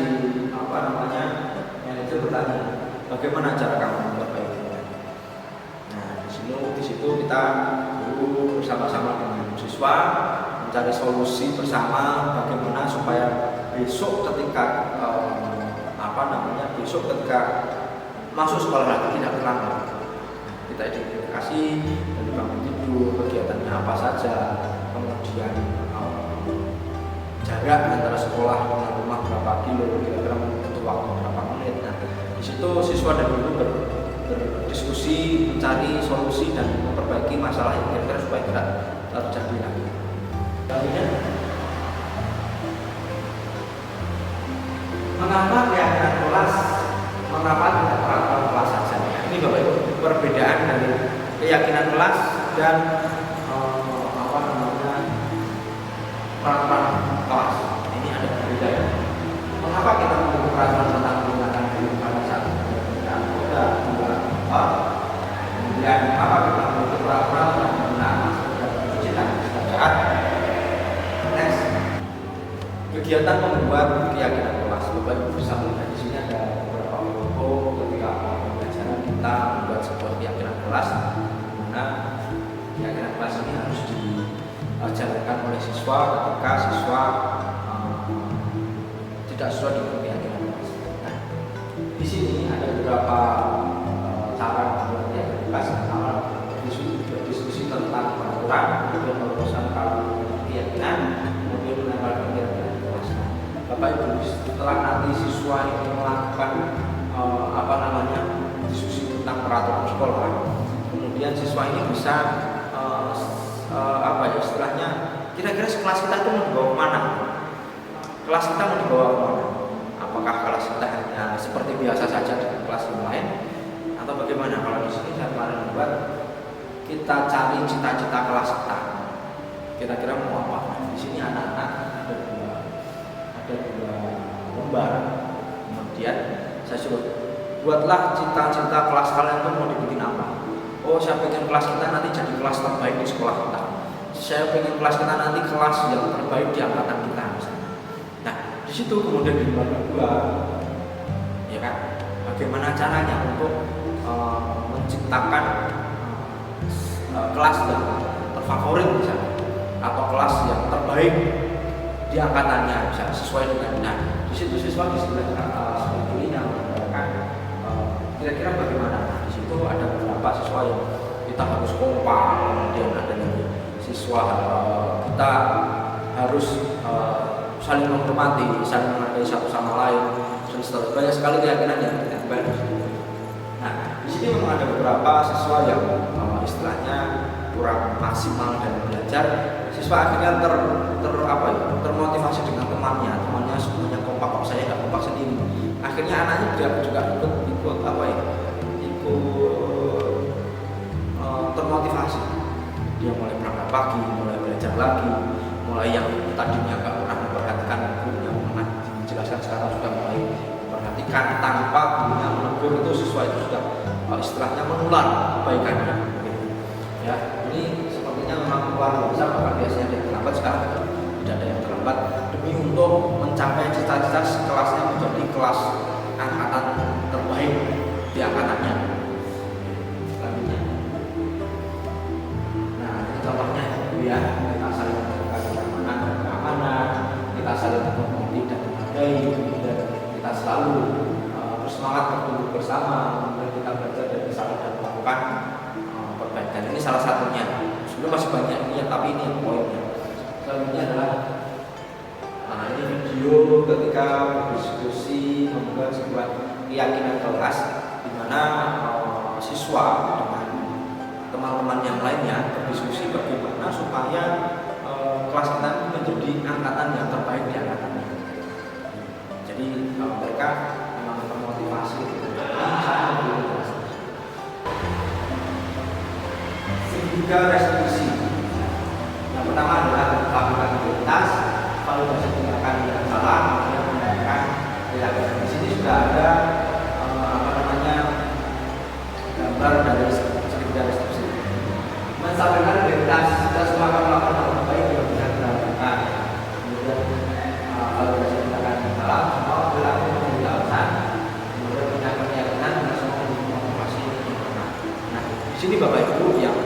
manajer bertanya, bagaimana cara kamu memperbaikinya? Nah, di situ kita dulu bersama-sama dengan siswa mencari solusi bersama bagaimana supaya besok ketika besok ketika masuk sekolah lagi tidak terlambat. Kita identifikasi dari bangun tidur, kegiatannya apa saja, kemudian jarak antara sekolah dengan rumah berapa kilo, kira-kira butuh waktu berapa menit. Nah, di situ siswa dan guru berdiskusi, mencari solusi dan memperbaiki masalah yang kira-kira supaya tidak terjadi lagi. Kemudian, mengapa keyakinan kelas, mengapa tidak peraturan kelas saja? Ini Bapak Ibu, perbedaan dari keyakinan kelas dan peraturan kelas. Ini ada perbedaan. Mengapa kita memiliki peraturan tentang penggunaan diri pada saat penggunaan koda, kemudian mengapa kita memiliki peraturan tentang penggunaan masker dan cuci tangan secara next. Kegiatan membuat keyakinan kelas. Bapak Ibu bisa melihat di sini ada beberapa logo ketika pembelajaran kita membuat sebuah keyakinan kelas, di mana keyakinan kelas ini harus dijalankan oleh siswa ketika siswa tidak sesuai dengan keyakinan kelas. Nah, di sini ada beberapa cara membuat keyakinan kelas. Pertama, diskusi tentang peraturan, kemudian perurusan kalau keyakinan, kemudian menambahkan keyakinan kelas. Bapak Ibu, setelah nanti siswa ini melakukan diskusi tentang peraturan sekolah, kemudian siswa ini bisa istilahnya kira-kira kelas kita itu mau dibawa kemana? Kelas kita mau dibawa kemana? Apakah kelas kita hanya seperti biasa saja dengan kelas yang lain, atau bagaimana? Kalau di sini saya kemarin membuat kita cari cita-cita kelas kita. Kira-kira mau apa? Di sini anak-anak ada dua lembar. Kemudian saya suruh buatlah cita-cita kelas kalian itu mau dibikin apa? Oh, saya pengen kelas kita nanti jadi kelas terbaik di sekolah kita. Saya pengen kelas kita nanti kelas yang terbaik di angkatan kita misalnya. Nah, di situ kemudian dibagi dua, ya kan? Bagaimana caranya untuk menciptakan kelas yang terfavorit misalnya, atau kelas yang terbaik di angkatannya misalnya sesuai dengan. Nah, di situ siswa ini yang menggunakan kira-kira bagaimana. Di situ ada beberapa siswa yang kita harus kompak, kemudian ada lagi siswa kita harus saling menghormati, saling menghargai satu sama lain, dan seterusnya. Banyak sekali keyakinan yang ditempel di sini. Nah, di sini memang ada beberapa siswa yang istilahnya kurang maksimal dalam belajar. Siswa akhirnya termotivasi dengan temannya semuanya kompak, kok saya nggak kompak sendiri. Akhirnya anaknya juga ikut termotivasi. Dia mulai berangkat pagi, mulai belajar lagi, mulai yang tadinya nggak pernah memperhatikan gurunya dijelaskan sekarang sudah mulai memperhatikan tanpa gurunya menegur. Itu siswa itu sudah istilahnya menular kebaikannya. Ya, ini sepertinya memang luar biasa. Bahkan biasanya ada yang terlambat, sekarang tidak ada yang terlambat demi untuk mencapai cita-cita kelasnya menjadi kelas angkatan terbaik di angkatannya. Selanjutnya, nah ini contohnya ya, kita saling keamanan, kita saling menghormati dan menghargai, dan kita selalu semangat bertumbuh bersama, kemudian kita belajar dari salah dan melakukan perbaikan. Ini salah satunya. Sebenarnya masih banyak ini ya, tapi ini yang poinnya. Selanjutnya adalah ini video ketika berdiskusi membuat sebuah keyakinan kelas di mana siswa dengan teman-teman yang lainnya berdiskusi bagaimana supaya kelas kita menjadi angkatan yang terbaik di angkatannya. Jadi mereka memang termotivasi segitiga restitusi. Yang pertama adalah lakukan identitas, validasi tindakan yang salah, kemudian menggunakan tindakan. Di sini sudah ada gambar dari segitiga restitusi. Mensampaikan identitas, kita semua akan melakukan hal terbaik yang bisa kita lakukan. Kemudian validasi tindakan yang salah, semua berlaku menjadi alasan. Kemudian punya keyakinan dan semua motivasi. Nah, di sini Bapak Ibu yang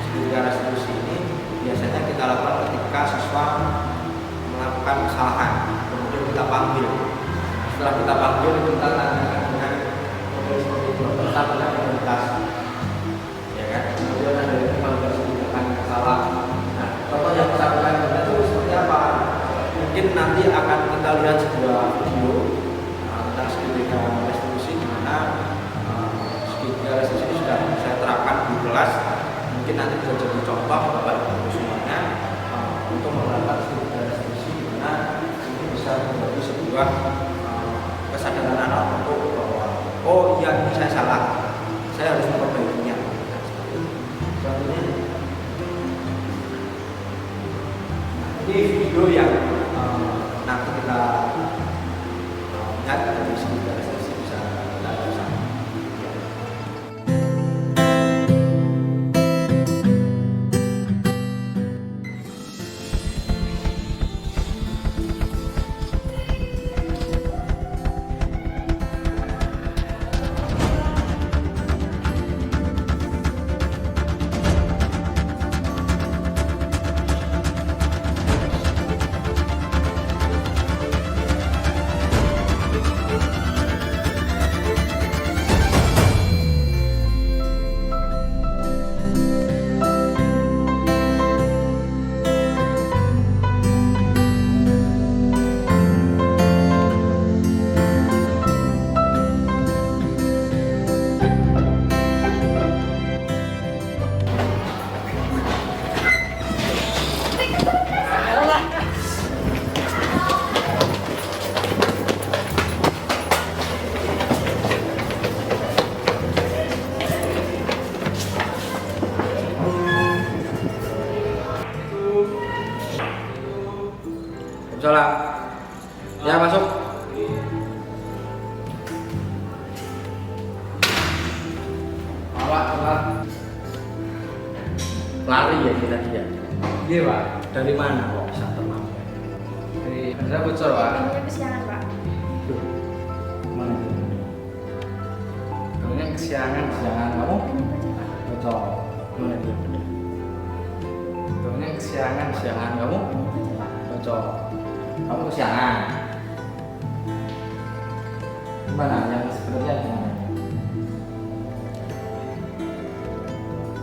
segitiga restitusi ini biasanya kita lakukan ketika siswa melakukan kesalahan, kemudian kita panggil. Setelah kita panggil, kita tanyakan dengan model seperti itu, tentang identitas, ya kan? Kemudian ada validasi tindakan yang salah. Nah, contoh yang bersangkutan itu seperti apa? Mungkin nanti akan kita lihat sebuah video tentang segitiga restitusi, di mana segitiga restitusi sudah saya terapkan di kelas. Mungkin nanti bisa jadi contoh Bapak Ibu semuanya untuk menerapkan segitiga restitusi, di mana ini bisa menjadi sebuah kesadaran anak untuk bahwa oh iya ini saya salah, saya harus memperbaikinya. Selanjutnya, ini video yang nanti kita lihat dari segitiga restitusi bisa kita bersama. Salam. Ya masuk. Awak. Lari ya kita dia. Iya Pak. Dari mana kok bisa terlambat? Dari saya bocor Pak. Kamunya kesiangan Pak. Mana? Kamunya kesiangan kamu? Bocor. Mana dia? Kamunya kesiangan kamu? Bocor. Kamu kesiangan. Gimana? Yang sebenarnya gimana?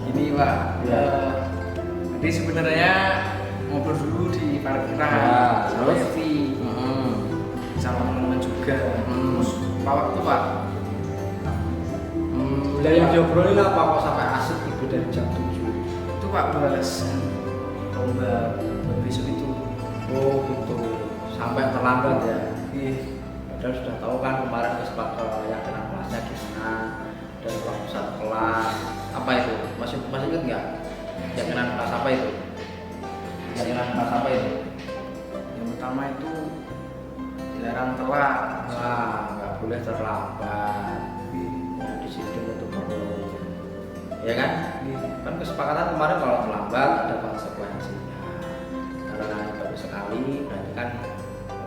Gini Pak, Ya. Jadi sebenarnya ngobrol dulu di parkiran, Ya, sama terus? Evi, sama teman-teman juga. Terus Pak waktu Pak, Dari yang diobrolin apa kok sampai asik ibu dari jam 7? itu Pak bahas lomba besok itu. Oh gitu. Sampai terlambat ya. Iya. Padahal sudah tahu kan kemarin keyakinan kelasnya gimana dan waktu satu kelas apa itu? Masih ingat nggak? Keyakinan kelas apa itu? Keyakinan kelas apa itu? Yang pertama itu dilarang telat. Wah, nggak boleh terlambat. Ya, disiplin itu perlu. Ya kan? Kan kesepakatan kemarin kalau terlambat ada konsekuensinya. Karena baru sekali, berarti kan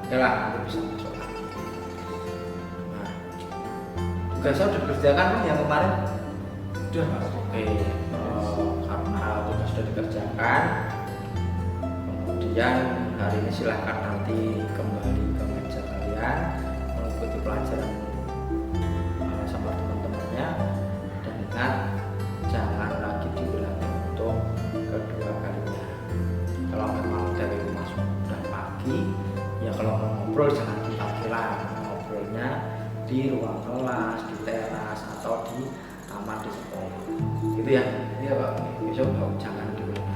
oke lah nanti bisa masuk lagi. Nah, tugasnya udah dikerjakan kan yang kemarin? Udah oke. Karena tugas sudah dikerjakan, kemudian hari ini silahkan nanti kembali ke meja kalian mengikuti pelajaran kelas, di teras atau di taman di sekolah. Gitu ya. Iya Pak. Besok jangan diulang.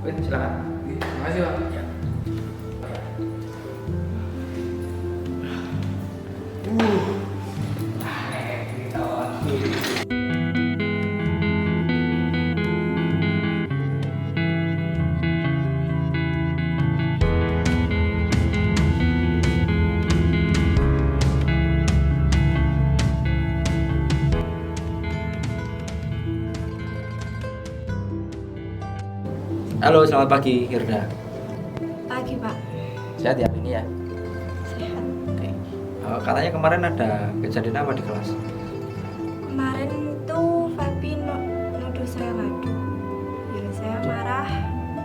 Oke, silakan. Terima kasih Pak. Ya. Halo, selamat pagi Hirda. Pagi Pak, Sehat ya hari ini ya? sehat. Oke. Katanya kemarin ada kejadian apa di kelas? Kemarin tuh Fabi nuduh saya ngadu. Ya saya marah,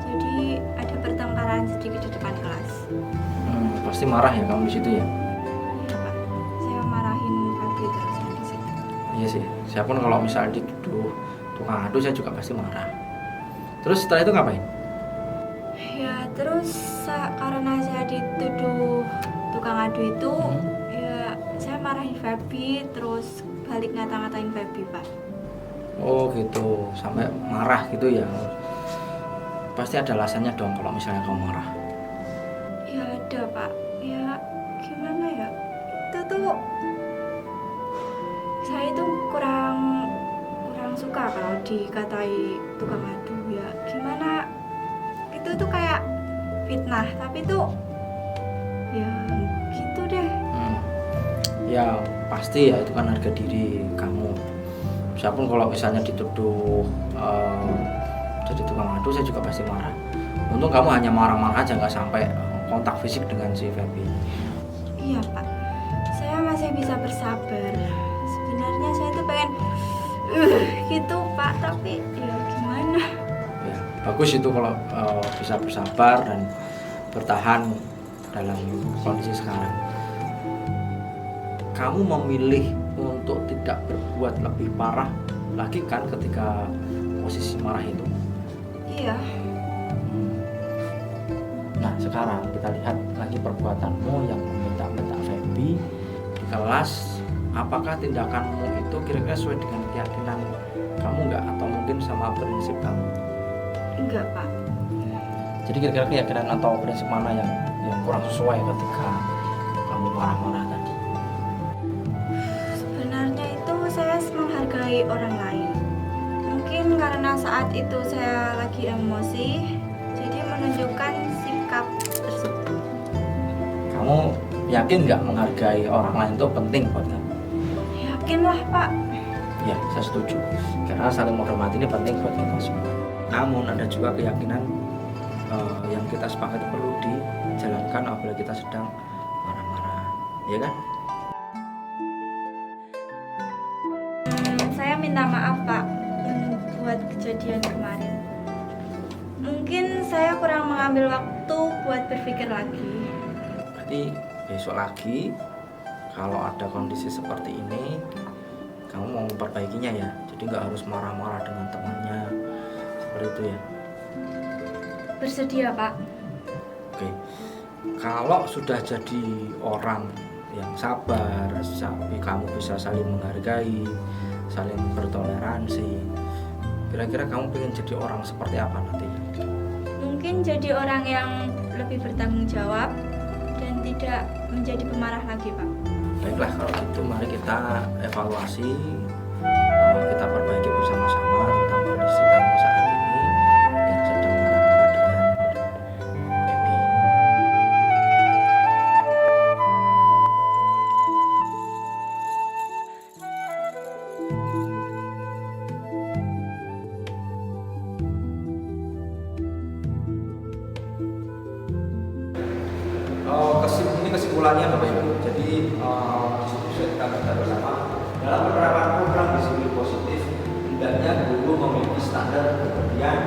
jadi ada pertengkaran sedikit di depan kelas. Pasti marah ya kamu di situ ya? Iya Pak, saya marahin Fabi terus di situ. Iya sih. Saya pun kalau misalnya dituduh tukang adu saya juga pasti marah. Terus setelah itu ngapain? Ya terus karena saya dituduh tukang adu itu, ya saya marahin Fabi terus balik ngata-ngatain Fabi Pak. Oh gitu, sampai marah gitu ya? Pasti ada alasannya dong kalau misalnya kamu marah. Ya ada Pak, ya gimana ya, itu tuh saya itu kurang suka kalau dikatai tukang adu. Ya gimana, itu tuh kayak fitnah, tapi tuh ya gitu deh. Ya pasti ya, itu kan harga diri kamu. Saya pun kalau misalnya dituduh jadi tukang adu saya juga pasti marah. Untung kamu hanya marah-marah aja, nggak sampai kontak fisik dengan si Feby. Iya Pak, saya masih bisa bersabar. Sebenarnya saya tuh pengen gitu Pak, tapi ya gimana. Ya, bagus itu kalau bisa bersabar dan bertahan dalam kondisi sekarang. Kamu memilih untuk tidak berbuat lebih parah lagi kan ketika posisi marah itu. Iya. Nah sekarang kita lihat lagi perbuatanmu yang meminta-minta Feby di kelas. Apakah tindakanmu itu kira-kira sesuai dengan keyakinan kamu nggak, atau mungkin sama prinsip kamu? Enggak Pak. Jadi kira-kira keyakinan atau prinsip mana yang kurang sesuai ketika kamu marah-marah tadi? Sebenarnya itu saya menghargai orang lain. Mungkin karena saat itu saya lagi emosi, jadi menunjukkan sikap tersebut. Kamu yakin nggak menghargai orang lain itu penting buat kamu? Yakinlah Pak. Ya, saya setuju. Karena saling menghormati ini penting buat kita semua. Namun ada juga keyakinan yang kita sepakati perlu dijalankan apabila kita sedang marah-marah, ya kan? Saya minta maaf Pak buat kejadian kemarin. Mungkin saya kurang mengambil waktu buat berpikir lagi. Berarti besok lagi kalau ada kondisi seperti ini, kamu mau memperbaikinya ya. Jadi nggak harus marah-marah dengan temannya seperti itu ya. Bersedia Pak. Oke. Kalau sudah jadi orang yang sabar, tapi kamu bisa saling menghargai, saling bertoleransi, kira-kira kamu pengen jadi orang seperti apa nantinya? Mungkin jadi orang yang lebih bertanggung jawab dan tidak menjadi pemarah lagi Pak. Baiklah kalau gitu mari kita evaluasi, kita perbaiki bersama-sama tentang kondisi kamu saat ini yang sedang marah-marah dengan Feby. Ini kesimpulannya Bapak Ibu. Jadi bisa kita baca bersama dalam penerapan program disiplin positif, hendaknya guru memiliki standar kepribadian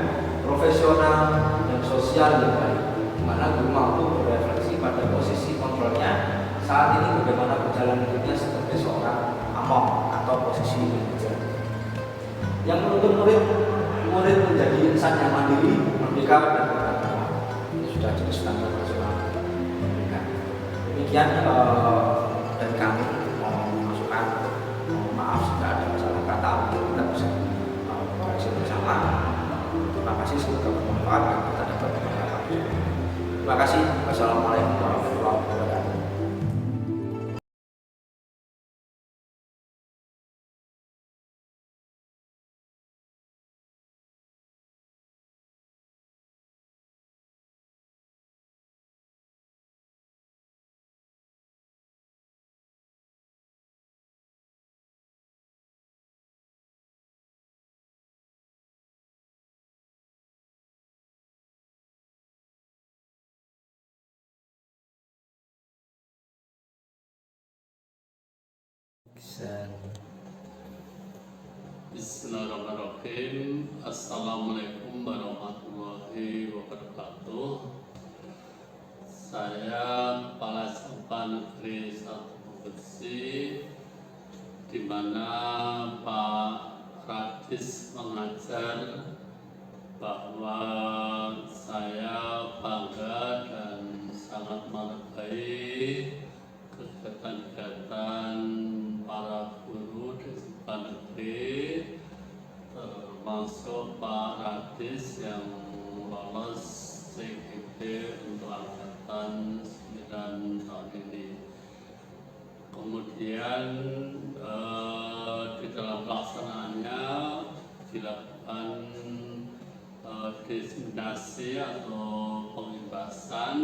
profesional dan sosial yang baik, di mana guru mampu berefleksi pada posisi kontrolnya saat ini bagaimana berjalan hidupnya sebagai seorang among atau posisi manajer yang menuntut murid menjadi insan yang mandiri, merdeka dan bertanggung. Ini sudah jadi standar nasional. Demikian dari kami mau masukkan Terima kasih. Wassalamualaikum warahmatullahi wabarakatuh. Bismillahirrahmanirrahim. Assalamualaikum warahmatullahi wabarakatuh. Saya Kepala SMK Negeri 1 Bekasi, di mana Pak Radis mengajar, bahwa saya bangga dan sangat menghargai kegiatan-kegiatan para guru di SMK Negeri, termasuk Pak Radis yang lolos CGP untuk angkatan 9 tahun ini. Kemudian di dalam pelaksanaannya dilakukan diseminasi atau pengimbasan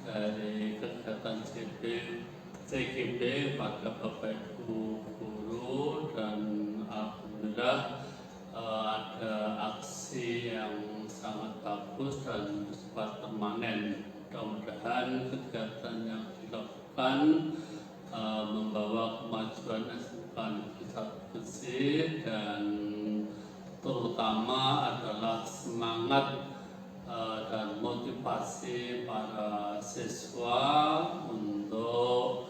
dari kegiatan CGP pada Bapak Ibu guru, dan alhamdulillah ada aksi yang sangat bagus dan bersifat permanen. Mudah-mudahan kegiatan yang dilakukan membawa kemajuan SMK Negeri 1 Bekasi, dan terutama adalah semangat dan motivasi para siswa untuk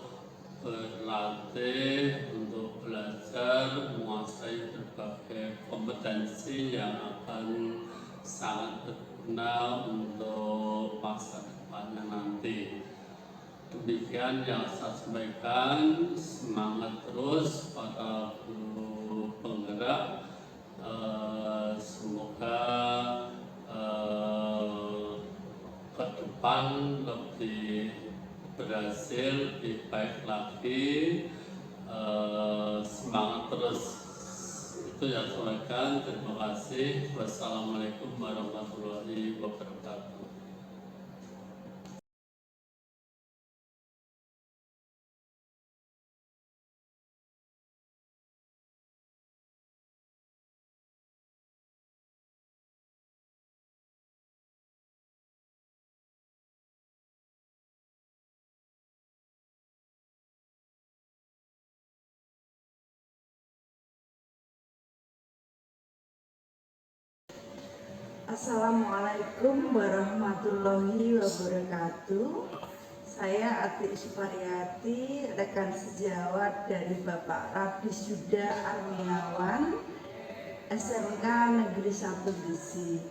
berlatih, untuk belajar, menguasai berbagai kompetensi yang akan sangat berguna untuk masa depannya nanti. Demikian yang saya sampaikan. Semangat terus para guru penggerak. Semoga ke depan lebih berhasil, lebih baik lagi. Semangat terus. Itu yang saya sampaikan. Terima kasih. Wassalamualaikum warahmatullahi wabarakatuh. Assalamualaikum warahmatullahi wabarakatuh. Saya Ati Suparyati, rekan sejawat dari Bapak Radis Yuda Armiawan, SMK Negeri 1 Bekasi.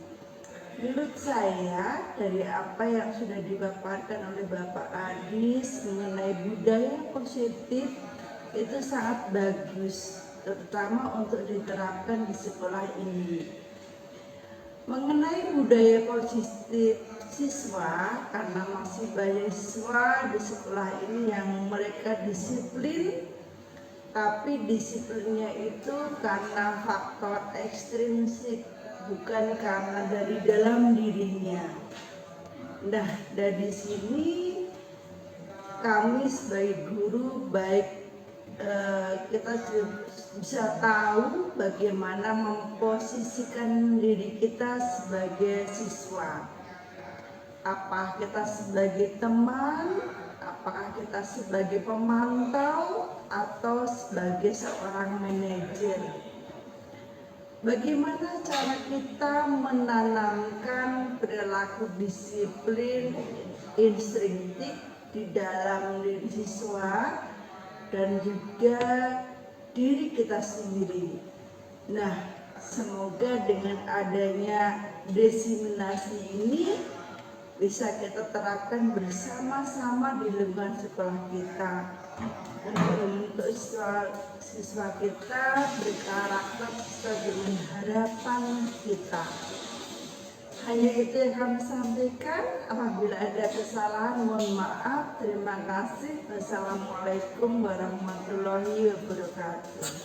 Menurut saya, dari apa yang sudah dipaparkan oleh Bapak Radis mengenai budaya positif, itu sangat bagus, terutama untuk diterapkan di sekolah ini. Mengenai budaya positif siswa, karena masih banyak siswa di sekolah ini yang mereka disiplin, tapi disiplinnya itu karena faktor ekstrinsik, bukan karena dari dalam dirinya. Nah, dari sini kami sebagai guru kita bisa tahu bagaimana memposisikan diri kita sebagai siswa. Apakah kita sebagai teman, apakah kita sebagai pemantau, atau sebagai seorang manajer. Bagaimana cara kita menanamkan perilaku disiplin instinktif di dalam diri siswa dan juga diri kita sendiri. Nah, semoga dengan adanya diseminasi ini bisa kita terapkan bersama-sama di lingkungan sekolah kita untuk siswa kita berkarakter sesuai dengan harapan kita. Hanya itu yang kami sampaikan. Apabila ada kesalahan, mohon maaf. Terima kasih. Wassalamualaikum warahmatullahi wabarakatuh.